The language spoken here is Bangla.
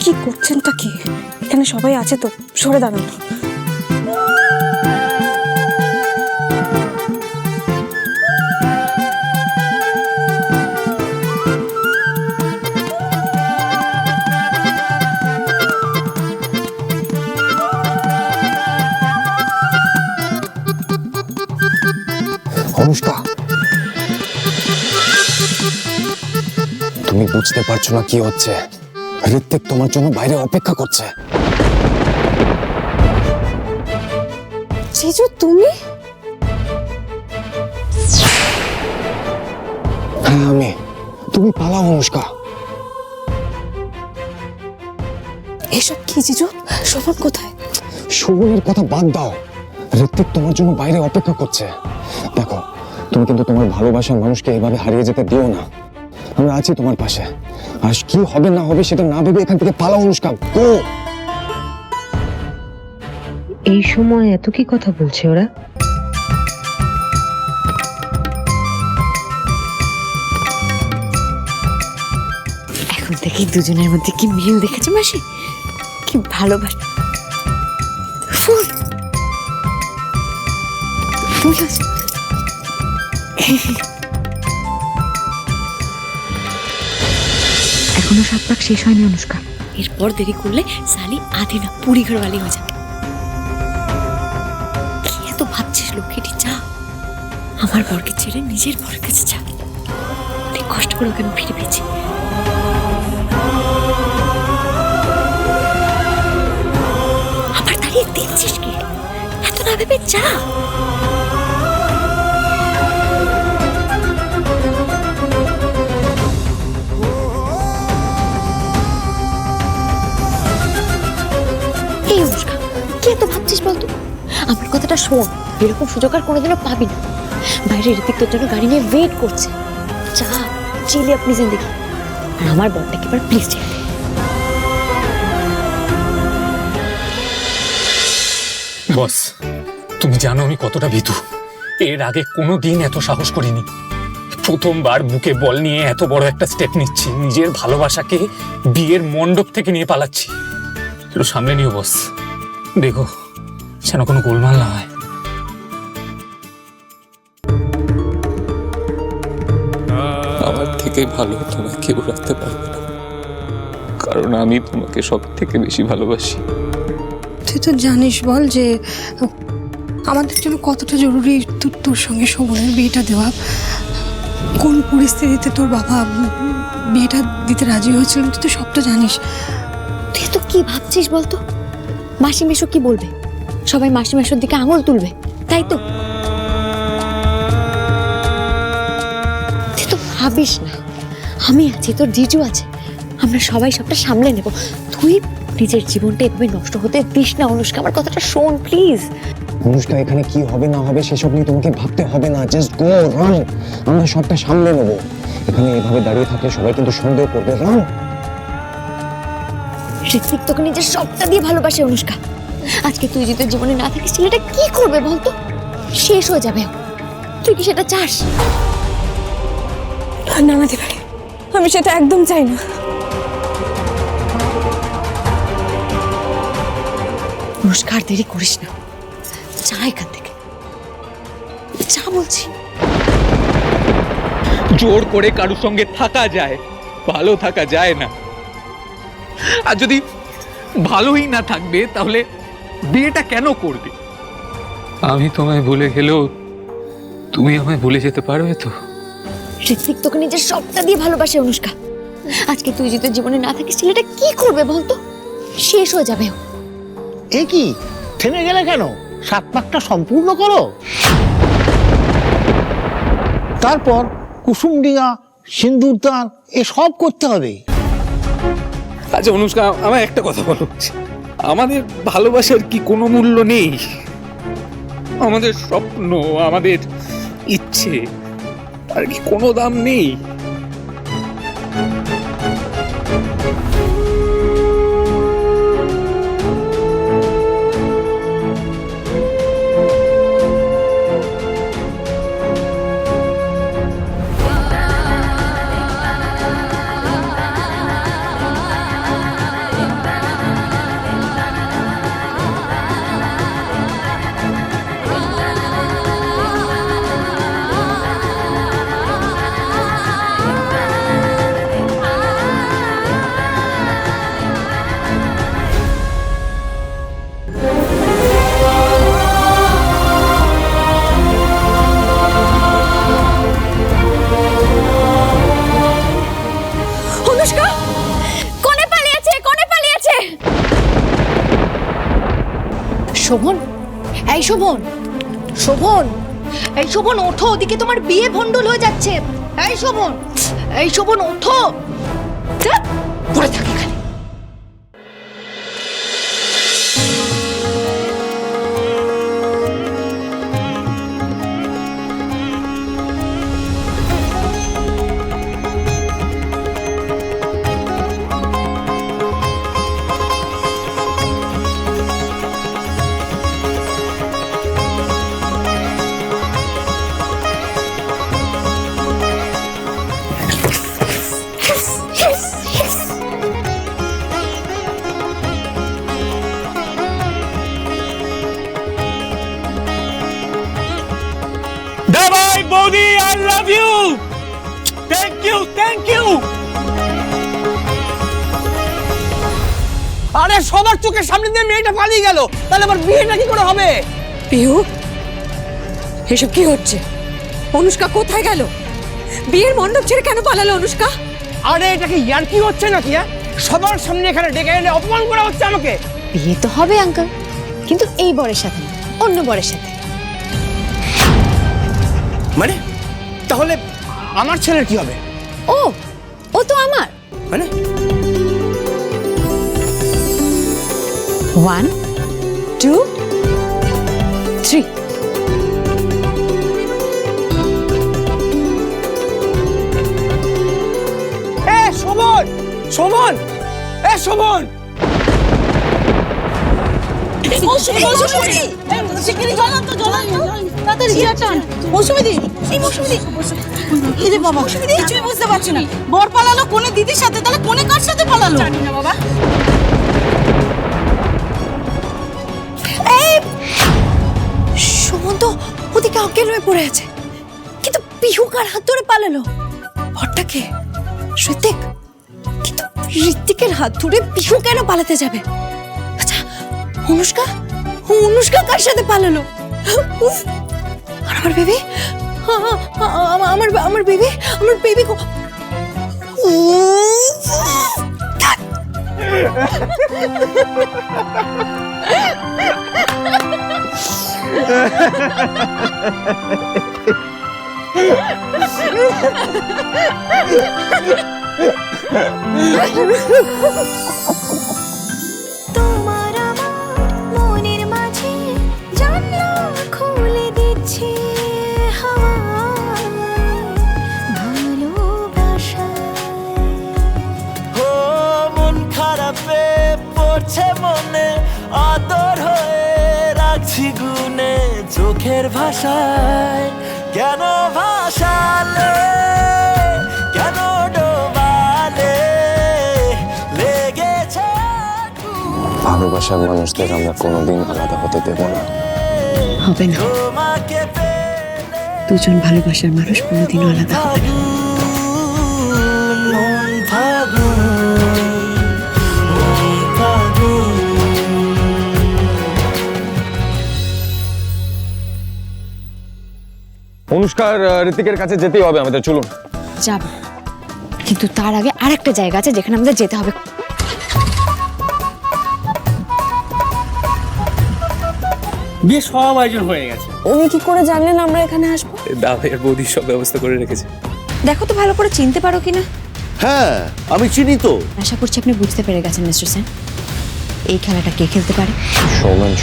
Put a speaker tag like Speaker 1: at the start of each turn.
Speaker 1: কি করছেনটা কি? এখানে সবাই আছে তো, সরে দাঁড়ান।
Speaker 2: অনুষ্কা, তুমি বুঝতে পারছো না কি হচ্ছে? ঋত্বিক তোমার জন্য বাইরে অপেক্ষা করছে।
Speaker 1: জিজু তুমি?
Speaker 2: হ্যাঁ আমি। তুমি পালাও অনুষ্কা।
Speaker 1: এসব কি জিজু? শোভন কোথায়?
Speaker 2: শোভনের কথা বাদ দাও, ঋত্বিক তোমার জন্য বাইরে অপেক্ষা করছে। দেখো, তুমি কিন্তু তোমার ভালোবাসার মানুষকে এভাবে হারিয়ে যেতে দিও না। আমরা আছি তোমার পাশে। আর কি হবে না হবে সেটা না ভেবে এখান থেকে পালাও অনুষ্কা, গো।
Speaker 3: এই সময় এত কি কথা বলছে ওরা?
Speaker 4: এখন থেকে দুজনের মধ্যে কি মিল দেখেছো মাসি? কি ভালোবাসা। ফুল তুমি আছো।
Speaker 3: এখনো 7 পাক শেষ হয়নি অনুষ্কা।
Speaker 4: এরপর দেরি করলে সালি আধি না পুরি ঘরওয়ালি হয়ে যাবে। কি এত ভাবছিস লক্ষ্মীটি? যা, আমার বরকে ছেড়ে নিজের বরের কাছে যা। অনেক কষ্ট করে ওকে আমি ফিরে পেয়েছি। আবার দাঁড়িয়ে দেখছিস কি? এত না ভেবে যা। এই অনুষ্কা, কি এত ভাবছিস বলতো? আমার কথাটা শোন, এরকম সুযোগ আর কোনোদিনও পাবি না। বাইরে ঋতিক তোর জন্য গাড়ি নিয়ে ওয়েট করছে। যা, চিলি আপনি জিন্দেগি। আর আমার বরটাকে এবার প্লিজ ছেড়ে দে।
Speaker 5: বস, তুমি জানো আমি কতটা ভীতু। এর আগে কোনোদিন এত সাহস করিনি। প্রথমবার বুকে বল নিয়ে এত বড় একটা স্টেপ নিচ্ছি। নিজের ভালোবাসাকে বিয়ের মণ্ডপ থেকে নিয়ে পালাচ্ছি। একটু সামনে নিও বস, দেখো যেন কোনো গোলমাল না হয়।
Speaker 6: আমার থেকে ভালো তোমায় কেউ রাখতে পারবে না, কারণ আমি তোমাকে সব থেকে বেশি ভালোবাসি।
Speaker 1: তুই তো জানিস বল যে আমাদের জন্য কতটা জরুরি তোর সঙ্গে শোভনের বিয়েটা দেওয়া। কোন পরিস্থিতিতে তোর বাবা বিয়েটা দিতে রাজি হয়েছিলেন তুই তো সবটা জানিস।
Speaker 4: তুই তো কি ভাবছিস বলতো? মাসি মেশো কি বলবে? সবাই মাসি মেশোর দিকে আঙুল তুলবে, তাই তো? তুই তো ভাবিস না, আমি আছি, তোর জিজু আছে, আমরা সবাই সবটা সামলে নেব। তুই নিজের জীবনটা এভাবে নষ্ট হতে দিস না অনুষ্কা। আমার কথাটা শোন প্লিজ।
Speaker 2: অনুষ্কা, এখানে কি হবে না হবে সেসব নিয়ে তোমাকে ভাবতে হবে না। Just go, run. আমরা সবটা সামলে নেবো। এখানে এভাবে দাঁড়িয়ে থাকলে সবাই কিন্তু সন্দেহ করবে। রান।
Speaker 4: ঋত্বিক তোকে নিজের সবটা দিয়ে ভালোবাসে অনুষ্কা। আজকে তুই যদি তোর জীবনে না থাকিস ছেলেটা কি করবে বলতো? শেষ হয়ে যাবে। তুই কি সেটা চাস?
Speaker 1: না না দিভাই, আমি সেটা একদম চাই না।
Speaker 4: অনুষ্কা, আর দেরি করিস না, যা এখান থেকে, যা বলছি।
Speaker 6: জোর করে কারোর সঙ্গে থাকা যায়, ভালো থাকা যায় না। আর যদি ভালোই না থাকবে তাহলে বিয়েটা কেন করবে? আমি তোমায় ভুলে গেলেও তুমি আমায় ভুলে যেতে পারবে তো?
Speaker 4: ঋত্বিক তোকে নিজের সবটা দিয়ে ভালোবাসে অনুষ্কা। আজকে তুই যদি তোর জীবনে না থাকিস ছেলেটা কি করবে বলতো? শেষ হয়ে যাবে।
Speaker 7: এ কি, থেমে গেলে কেন? 7 পাকটা সম্পূর্ণ করো। তারপর কুসুমডিঙা, সিন্দুরদান এসব করতে হবে।
Speaker 6: আচ্ছা অনুষ্কা, আমার একটা কথা বলো, আমাদের ভালোবাসার কি কোনো মূল্য নেই? আমাদের স্বপ্ন, আমাদের ইচ্ছে আর কি কোনো দাম নেই?
Speaker 4: অনুষ্কা কোণে পালিয়েছে, কোণে পালিয়েছে। শোভন, এই শোভন, শোভন, এই শোভন ওঠো, ওদিকে তোমার বিয়ে ভণ্ডুল হয়ে যাচ্ছে। এই শোভন, এই শোভন ওঠো। ধ্যাৎ, পড়ে থাকে খালি।
Speaker 5: দাবাই বৌদি, I love you, thank you, thank you.
Speaker 8: আরে সবার চোখের সামনে দিয়ে মেয়েটা পালিয়ে গেল, তাহলে আবার বিয়েটা কি করে হবে?
Speaker 1: পিহু, এসব কি হচ্ছে? অনুষ্কা কোথায় গেল? বিয়ের মণ্ডপ ছেড়ে কেন পালালো অনুষ্কা?
Speaker 8: আরে এটা কি ইয়ার্কি হচ্ছে নাকি? সবার সামনে এখানে ডেকে এনে অপমান করা হচ্ছে আমাকে।
Speaker 4: বিয়ে তো হবে আঙ্কেল, কিন্তু এই বরের সাথে না, অন্য বরের সাথে।
Speaker 8: মানে তাহলে আমার ছেলের কি হবে?
Speaker 4: ও, ও তো আমার।
Speaker 8: মানে
Speaker 4: 1 2 3।
Speaker 8: শোভন, শোভন, শোভন,
Speaker 9: বুঝতে পারছি না, বর পালালো কোনে দিদির সাথে, তাহলে কোনে কার সাথে পালালো? জানি না বাবা।
Speaker 4: শোভন তো ওদিকে অজ্ঞান হয়ে পড়ে আছে, কিন্তু পিহু কার হাত ধরে পালালো? ভট্টাকে ঋত্বিক, কিন্তু ঋত্বিকের হাত ধরে পিহু কেন পালাতে যাবে? আচ্ছা, অনুষ্কা, অনুষ্কা কার সাথে পালালো? উফ, আর আমার বেবি, আমার বেবি, আমার বেবি কো?
Speaker 9: তোমার আমার মনের মাঝে জানলা খুলে দিচ্ছে
Speaker 10: ও মন খারাপে পড়ছে মনে, আদর হয়ে রাখছি গুনে, চোখের ভাষায় কেন ভাষালে, কেন ডোবালে, লেগেছে
Speaker 2: ভালোবাসার মানুষদের আমরা কোনোদিন আলাদা হতে দেব না।
Speaker 3: হবে না,
Speaker 10: তোমাকে
Speaker 3: দুজন ভালোবাসার মানুষ কোনোদিনও আলাদা হবে না।
Speaker 2: অনুষ্কার ঋতিকের কাছে যেতেই হবে আমাদের, চলুন।
Speaker 4: যাব, কিন্তু তার আগে আরেকটা জায়গা আছে যেখানে আমাদের যেতে হবে।
Speaker 8: বিয়ে সব আয়োজন হয়ে গেছে।
Speaker 4: উনি কি করে জানলেন আমরা এখানে আসবো?
Speaker 6: দাবাইয়ের বৌদি সব ব্যবস্থা করে রেখেছে।
Speaker 4: দেখো তো ভালো করে চিনতে পারো কিনা।
Speaker 7: হ্যাঁ আমি চিনি তো।
Speaker 4: আশা করছি আপনি বুঝতে পেরে গেছেন মিস্টার সেন, এই খেলাটা কে খেলতে পারে।
Speaker 2: সোমেন